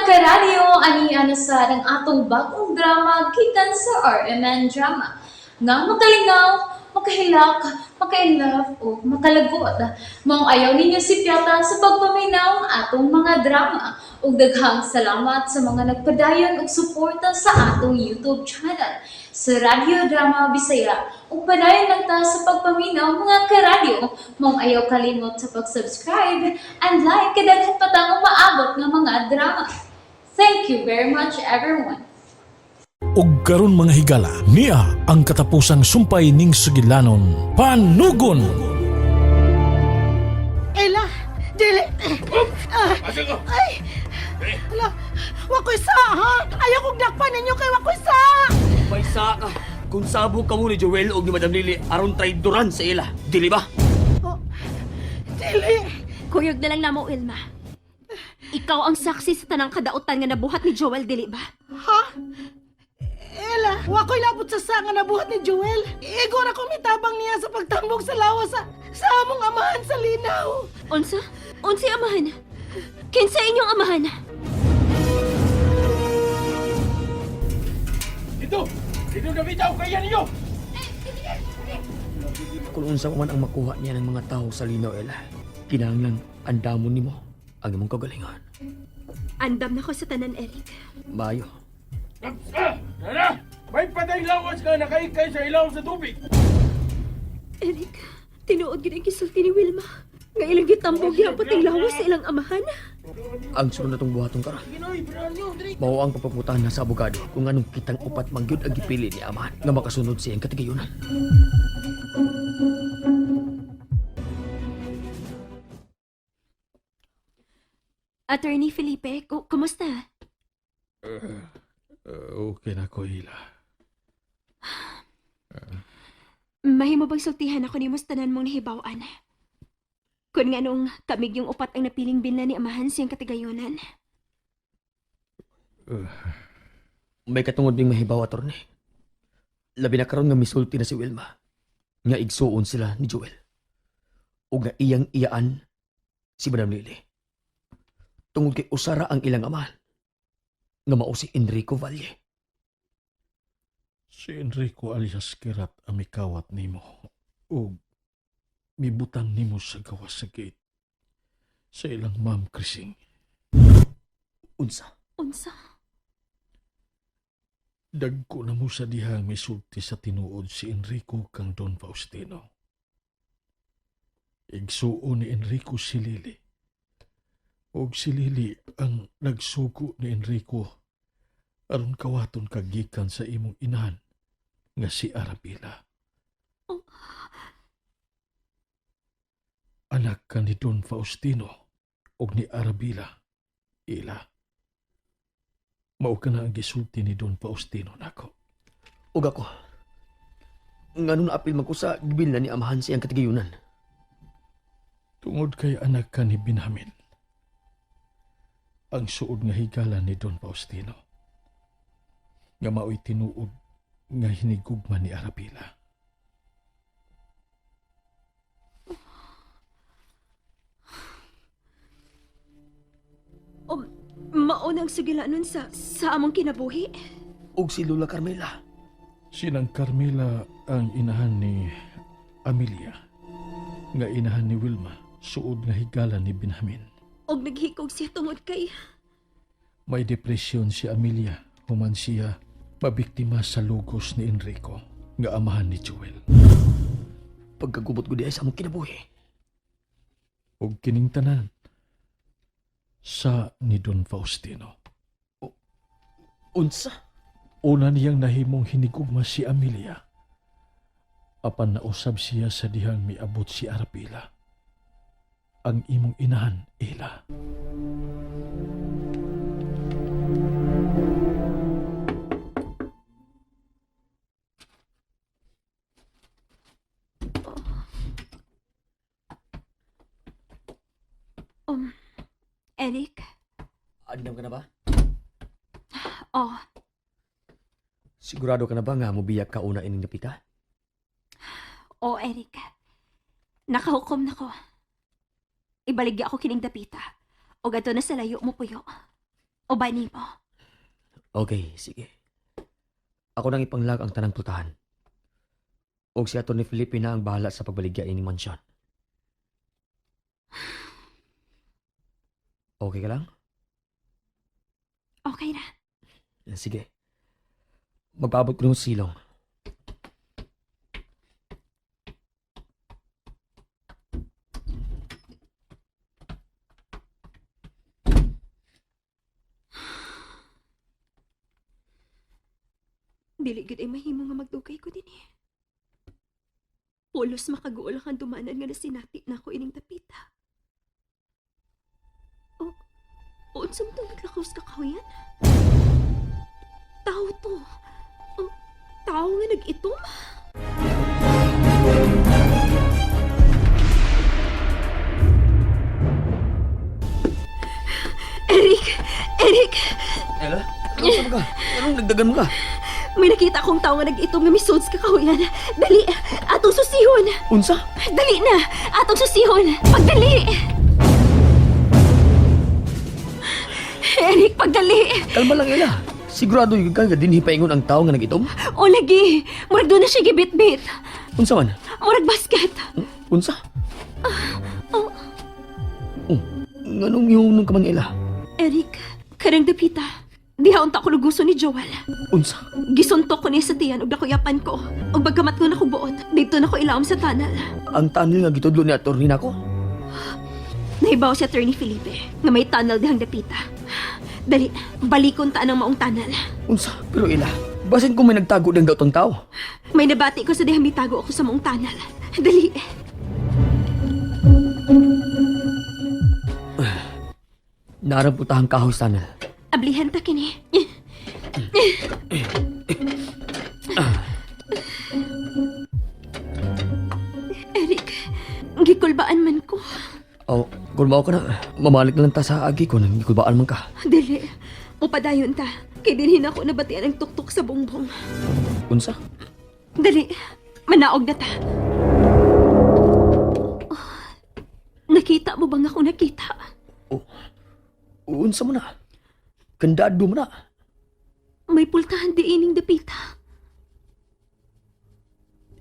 karadyo, aniya na sa ng atong bagong drama gikan sa RMN Drama. Nga makalingaw, makahilak, makailove, o makalagot. Maong ayaw ninyo si Piata sa pagpaminaw ang atong mga drama. Ug daghang salamat sa mga nagpadayon ug suporta sa atong YouTube channel sa Radyo Drama Bisaya. Ug padayon lang ta sa pagpaminaw mga karadyo. Maong ayaw kalimot sa pag-subscribe and like kadaghan pa tang maabot nga mga drama. Thank you very much everyone. Ug karon mga higala, niya ang katapusang sumpay ning sugilanon, panugon. Ela, dili. Ay, ala, wakoy sa ha. Ayaw kong dakpan ninyo kay wakoy sa. May sa ka. Kung sabo ka mo ni Joel o ni Madam Lily aron traidoran sa ila. Dili ba? Oh, dili. Kuyog na lang namo, Wilma. Ikaw ang saksi sa tanang kadautan nga nabuhat ni Joel, dili ba? Ha? Ela, wakoy labot sa sanga na buhat ni Joel. Igor ako mitabang niya sa pagtambok sa lawas sa among amahan sa linaw. Unsa? Unsi amahan? Kinsa inyong amahan? Dito na bitaw kaya ninyo! Kung unsa man ang makuha niya ng mga tao sa linaw, Ella, kinahanglan andamon nimo ang imong kagalingan. Andam na ko sa tanan, Eric. Mayo. Nana! May patay lawas ka nakaikay sa ilaw sa tubig! Eric, tinuod gid ang kisulti ni Wilma. Nga ilang gitambog yapot ang lawas sa ilang amahan. Ang sunod natong buhaton karon. Mao ang papaputahan na sa abogado kung anong kitang upat mangyud ang gipili ni amahan nga makasunod siyang katigayunan. Attorney Felipe, kumusta? Okay na ko, Hila. Mahimo bang sultihan ako ni mustanan mong nahibawan? Kung nga nung kamig yung upat ang napiling binla ni amahan siyang katigayunan. May katungod ding mahibaw, attorney. Labi na karon nga misulti na si Wilma. Nga igsuon sila ni Joel. O nga iyang iyaan si Madam Lily. Tungod kay usara ang ilang amahan. Nga mao si Enrico Valle. Si Enrico alias Kirat ang mikawat nimo. Ug mibutang nimo sa gawas sa gate. Sa ilang ma'am Krising. Unsa? Unsa? Dagko na mo sa dihang misulti sa tinuod si Enrico kang Don Faustino. Igsuo ni Enrico si Lily. Og si Lily ang nagsugo ni Enrico aron kawaton kagikan sa imong inahan nga si Arabila. Oh. Anak ka ni Don Faustino og ni Arabila, Ila. Mao ka na ang gisulti ni Don Faustino nako. Ug ako. Ngano na apil man ko sa gibil na ni amahan siyang katigayunan. Tungod kay anak ka ni Binhamin. Ang suod nga higala ni Don Faustino. Nga mao'y tinuod nga hinigugma ni Arabila. Maunang sugilanon sa among kinabuhi. Ug si Lola Carmela. Sinang Carmela ang inahan ni Amelia. Nga inahan ni Wilma, suod nga higala ni Binhamin. Og naghikog siya tungod kay... May depresyon si Amelia, human siya mabiktima sa lugos ni Enrico, nga amahan ni Joel. Pagkagubot ko di ay sa among kinabuhi. Ug kining tanan sa ni Don Faustino. Unsa? Una niyang nahimong hinigugma si Amelia. Apan nausab siya sa dihang miabot si Arabila. Ang imong inahan, Ila. Eric? Andam ka na ba? Oh, Sigurado ka na ba nga mubiyak ka una ining napita? oh, Eric. Nakahukom na ko. Ibaligya ako kining dapita. O gato na sa layo mo puyo. O ba nimo? Okay, sige. Ako nang ipanglag ang tanang pultahan. Og si Atty. Felipe na ang bahala sa pagbaligya ini mansyon. Okay ka lang? Okay na. Sige. Magpabot ko ng silong. Dili gid ay mahimo nga magdugay ko din eh. Pulos makaguol ang dumanan nga nasinati na ako ining tapita. O, unsam itong naglakaws kakahuyan? Tao to. O, tao nga nag-itom? Eric! Eric! Ella? Ano ka? Anong nagdagan mo ka? May nakita akong tao nga nag-itom nga misod sa kakahuyan. Dali! Atong susihon! Unsa? Dali na! Atong susihon! Pagdali! Eric, pagdali! Kalma lang, Ella. Sigurado yung ka dinhi paingon ang tao nga nagitom? O lagi! Murag doon na siya gibit-bit! Unsa man? Murag basket! Unsa? Oh, Nganong yung ka man, Ella? Eric, karang dapita. Dihaon ta ako luguso ni Joel. Unsa? Gisuntok ko niya sa tiyan ug nakuyapan ko. Ug pagkamat ko nakubuot, dito na ko ilawom sa tunnel. Ang tunnel nga gitudlo ni attorney nako? Nahibaw si Atty. Felipe nga may tunnel dihang dapita. Dali, balikon ta ng maong tunnel. Unsa? Pero Ella, basin kung may nagtago ng daw tong tao. May nabati ko sa dihang mitago ako sa maong tunnel. Dali. Naramputahang kahoy sa tunnel. Ablihan ta kini. Eric, gikulbaan man ko. Oh, gulmaw ka na. Mamalik na lang ta sa agi ko nang ikulbaan man ka. Dili, upadayon ta. Kay dinhin ako nabatian ang tuktok sa bongbong. Unsa? Dali, manaog na ta. Oh, nakita mo bang ako nakita? Unsa mo na? Kandado mo na. May pultahan di ining dapita.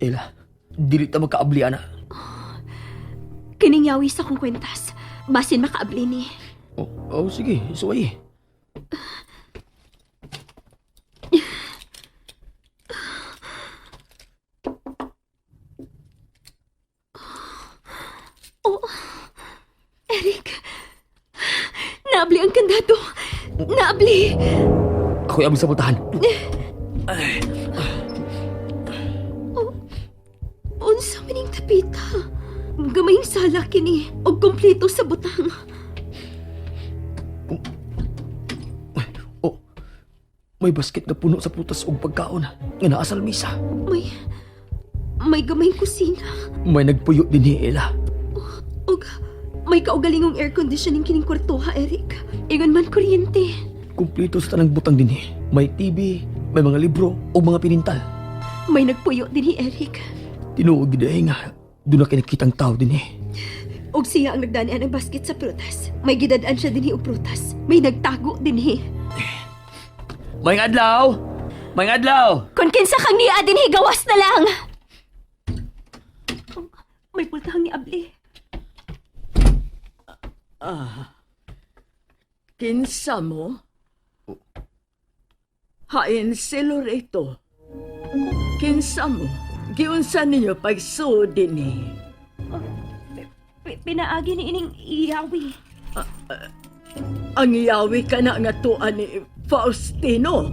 Ella, dili ta magkaablian na. Kiningyawi sa kong kwentas. Basin makaabli ni. Sige, suway. Oh, Eric. Naabli ang kandado. Naabli. Ako'y abli sa pultahan. Unsa maning tapita? Gamayng sala kini og kompleto sa butang. May basket na puno sa putas ug pagkaon nga naa sa lamisa. May gamayng kusina. May nagpuyo din ni Ella. Og may kaugalingong air conditioning kining kwarto ha, Eric. Ingon man kuryente. Kumpleto sa tanang butang din eh. May TV, may mga libro o mga pinintal. May nagpuyo din ni Eric. Tinuod gidahe nga, doon na kinakitang tao din eh. Og siya ang nagdanian ng basket sa prutas. May gidadaan siya din og prutas. May nagtago din May adlaw! May adlaw! Kung kinsa kang niya din gawas na lang. Oh, may pultahang ni Abli. Kinsa mo? Hain si Loreto. Kinsa mo? Giunsa ninyo pagsuod din eh. Pinaagi ni ining iyawi. Ang iyawi ka na nga tuan ni Faustino.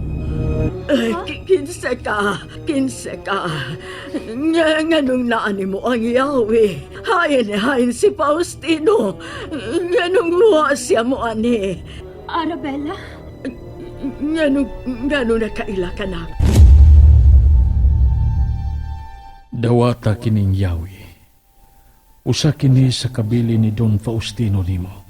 Kinsa ka? Nga nung naani mo ang iyawi. Hain si Faustino. Nga nung luha siya mo ani. Arabella? Nga nung nakaila ka na. Dawata kining yawi. Usa kini sa kabili ni Don Faustino nimo.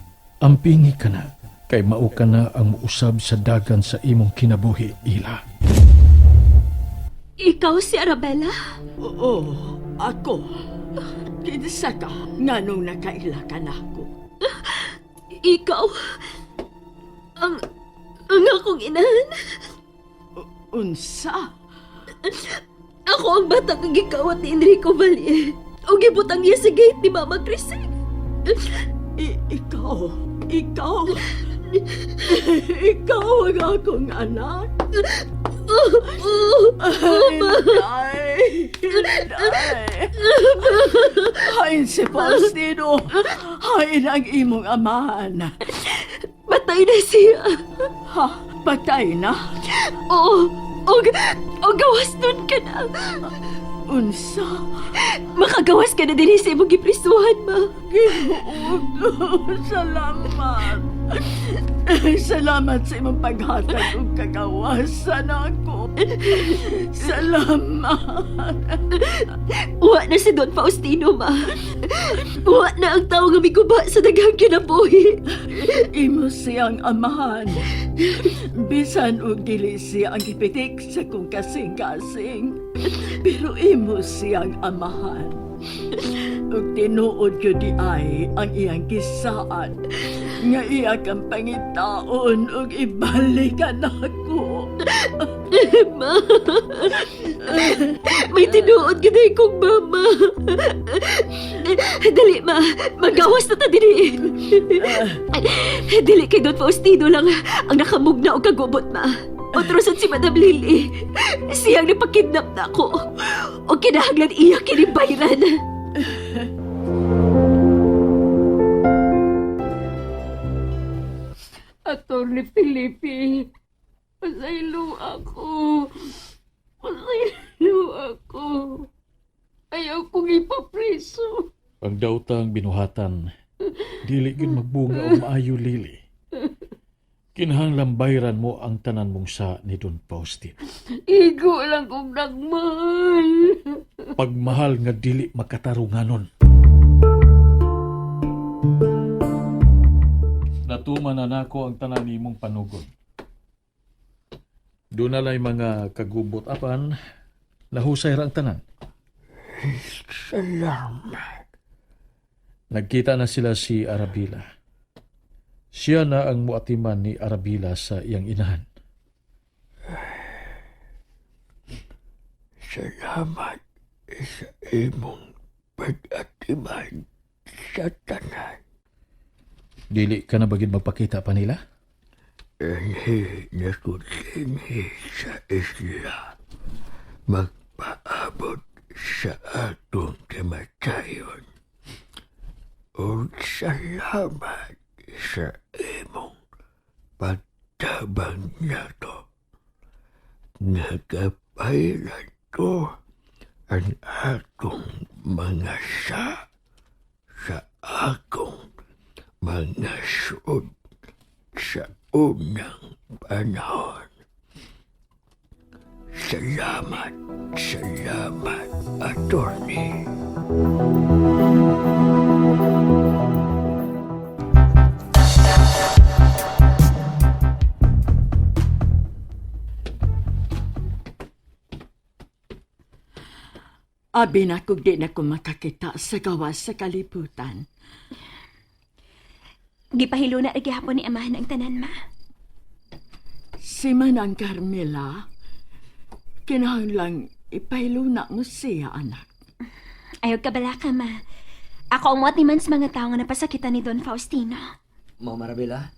Ampingi ka na, kay mao ka na ang usab sa dagan sa imong kinabuhi, Ila. Ikaw si Arabella? Oo, ako. Kinsa ka nga nung nakaila ka na ako. Ikaw? Ang akong inahan. Unsa? Ako ang batang gikawat ni Enrico Valle. O gibutang niya sa gate ni Mama Crising. Ikaw ang akong anak. Inday! Hain si Faustino! Hain ang imong amahan. Patay na siya. Ha? Patay na? Oo. O gawas nun ka na. Unsa? Makagawas ka na din sa imong giprisuhan, ma. Ginuod! Salamat! Salamat sa imong paghatag ug kagawasan ako. Salamat! Uwa na si Don Faustino, ma. Uwa na ang tao nga miguba sa daghang kinabuhi. Imo siyang amahan. Bisan og dili siya ang gipitik sa kong kasing-kasing. Pero imo siyang amahan. Ug tinuod ko di ay ang iyang kisaan nga iya kang pangitaon ug ibalikan ako. Ma, may tinuod gina kong mama. Dali, ma. Magawas na ta dili. Dili kay Don Faustino lang ang nakamugna o kagubot, ma. Otrosan si Madam Lily. Siyang napakidnap na ako. O kinahanglan iya kinibayran. Attorney Felipe, pasaylo ako. Pasaylo ako. Ayaw kong ipapriso. Ang daotang binuhatan, dili gyud magbunga o maayo lili. Kinahanglan bayran mo ang tanan mong sa ni Don Faustino. Igo lang kong nagmahal. Pagmahal nga dili makatarunganon. Natuman na nako ang tanan nimong panugon. Doon nalay mga kagubot apan, nahusay ra ang tanan. Salamat. Nagkita na sila si Arabila. Siya na ang muatiman ni Arabila sa iyang inahan. Salamat sa imong pag-atiman sa tanan. Dili ka na bagid magpakita pa nila? Anhi na kulinhi sa isla. Magpaabot sa atong kamatayon. O salamat sa imong pagtabang na to. Nagapailan ko ang akong mga sa akong mga sud sa unang panahon. Salamat, attorney. Abi na kung di na ko makakita sa gawas sa kalibutan. Gipahilo na gihapon ni amahan ang tanan, ma. Si Manang Carmela, kinahanglang ipahilo na mo siya, anak. Ayaw ka bala ka, ma. Ako ang muatiman sa mga tao nga napasakitan ni Don Faustino. Ma'am Arabella,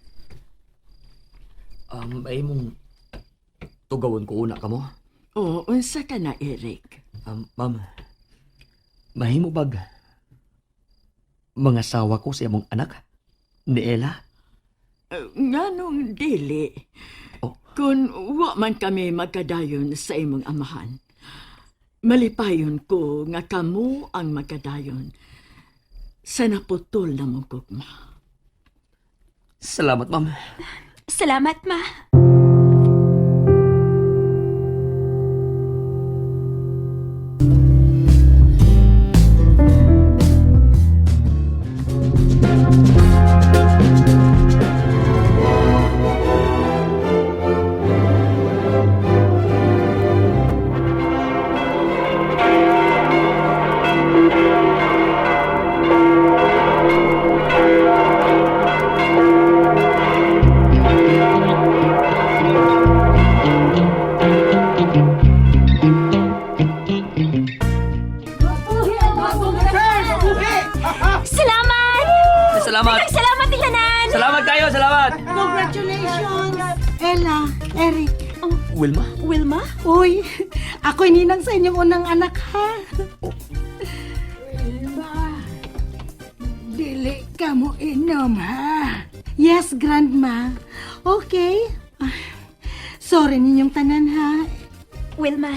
ay mong tugawon ko una ka mo. O, unsa ka na, Eric? Ma'am, mahimo bag mga sawa ko sa imong anak ni Ella? Nganong dili? Oh. Kung wa man kami magkadayon sa imong amahan, malipayon ko nga kamo ang magkadayon sa naputol na mong gugma. Salamat, ma'am. Salamat, ma. Congratulations! Ella, Eric. Wilma? Wilma? Uy, ako'y ninang sa inyong unang anak, ha? Wilma, dili ka mo inom, ha? Yes, Grandma. Okay. Sorry ninyong tanan, ha? Wilma,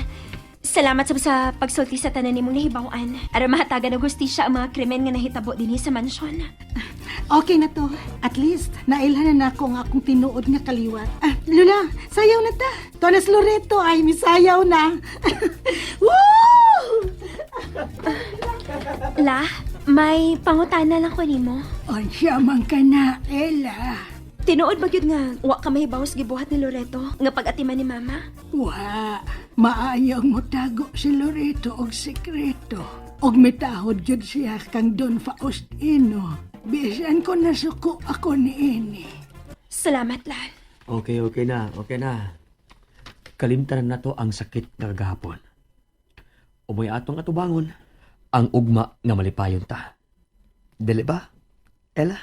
salamat sa pagsulti sa tanan nimong nahibawan. Aron mahatagan og hustisya ang mga krimen nga nahitabo dinhi sa mansyon. Okay na to. At least, nailhan na ako ang akong tinuod nga kaliwat. Lula, sayaw na ta. Tonas Loreto ay misayaw na. Woo! La, may pangutana lang ko nimo. Unsya man ka na, Ella. Tinuod ba gyud nga wa ka mahibaw sa gibuhat ni Loreto nga pag-atiman ni Mama? Wa, maayong mo tago si Loreto og sekreto. Og mitahod jud siya kang Don Faustino. Bisan ko nasuko ako niini. Salamat, La. Okay na. Kalimtanan na to ang sakit nga gahapon. Umoy atong atubangon ang ugma nga malipayon ta. Dili ba, Ella?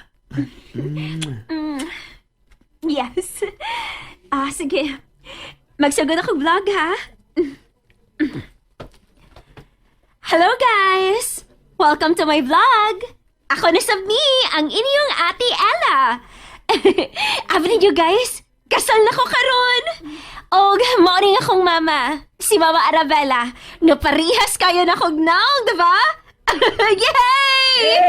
Yes. Sige. Magsugod ako vlog, ha? Hello, guys! Welcome to my vlog! Ako na Sabni, ang inyong ate Ella. Abi niyo, guys, kasal na ko karon. Og morning akong mama, si Mama Arabella. No parihas kayo na kog naong, diba? Yay!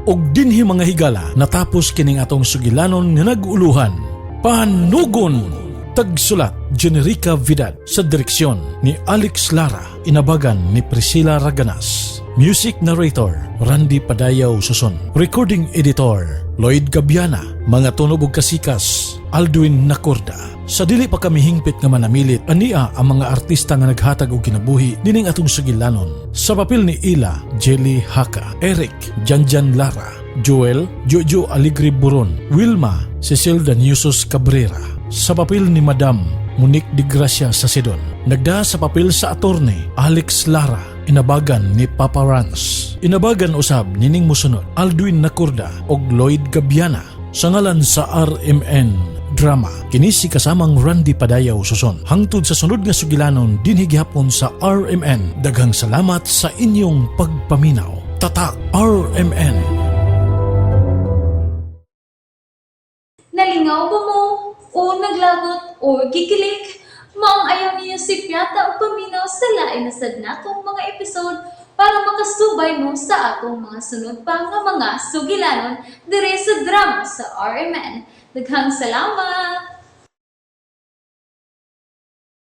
Og dinhi mga higala natapos kining atong sugilanon nga naguluhan. Panugon! Tagsulat Generica Vidal sa direksyon ni Alex Lara, inabagan ni Priscilla Raganas. Music narrator Randy Padayaw Suson. Recording editor Lloyd Gabiana. Mga tunog ug kasikas Aldwin Nacorda. Sa dili pa kami hingpit nga manamilit, ania ang mga artista nga naghatag og kinabuhi dining atong sugilanon. Sa papel ni Ila, Jelly Haka, Eric, Janjan Lara, Joel, Jojo Aligre Buron, Wilma, Cecil Daniusos Cabrera. Sa papel ni Madam Monique de Gracia Sasidon. Nagda sa papel sa attorney Alex Lara, inabagan ni Papa Rans. Inabagan usab nining musunod Aldwin Nacorda og Lloyd Gabiana. Sa ngalan sa RMN Drama, kini si kasamang Randy Padayaw Suson. Hangtod sa sunod nga sugilanon dinhi gihapon sa RMN. Daghang salamat sa inyong pagpaminaw. Tatak RMN. Nalingaw ba mo? O naglagot o gikilik? Maong ayaw niyo si Piata o paminaw sa lain na sad natong mga episode para makasubay mo sa atong mga sunod pa nga mga sugilanon dire sa drama sa RMN. Daghang salamat!